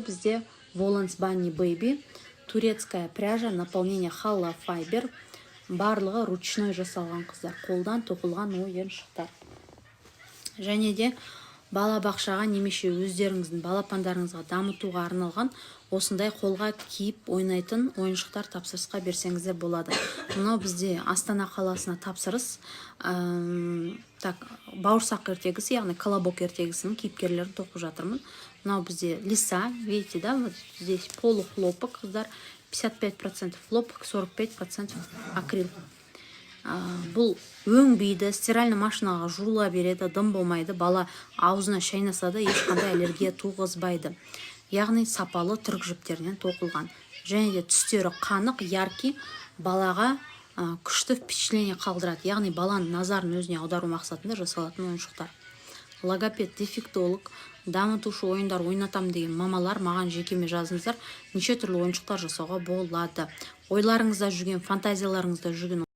Бізде Воланс Bunny Baby, турецкая пряжа, наполнение Halla Fiber, барлығы ручной жасалған қыздар, қолдан тоқылған ойыншықтар. Және де балабақшаға немесе өздеріңіздің балапандарыңызға дамытуға арналған осындай қолға киіп ойнайтын ойыншықтар тапсырысқа берсеңіздер болады. Мынау бізде Астана қаласына тапсырыс. Бауырсақ ертегісі, яғни колобок ертегісінің кейіпкерлерін тоқып жатырмын. Мынау бізде лиса, видите, да, вот здесь полухлопок, қыздар, 55% хлопок, 45% акрил. Бұл өңбейді, стиральный машинаға жуыла береді, дым болмайды, бала аузына шайнаса да ешқандай аллергия туғызбайды. Яғни сапалы түрік жіптерінен тоқылған. Және де түстері қанық, яркий, балаға күшті впечатление қалдырады. Яғни баланың назарын өзіне аудару мақсатында жасалатын ойыншықтар. Логопед, дефектолог, дамытушы ойындар ойнатам деген мамалар маған жекеме жазыңыздар. Неше түрлі ойыншықтар жасауға болады. Ойларыңызда жүрген, фантазияларыңызда жүрген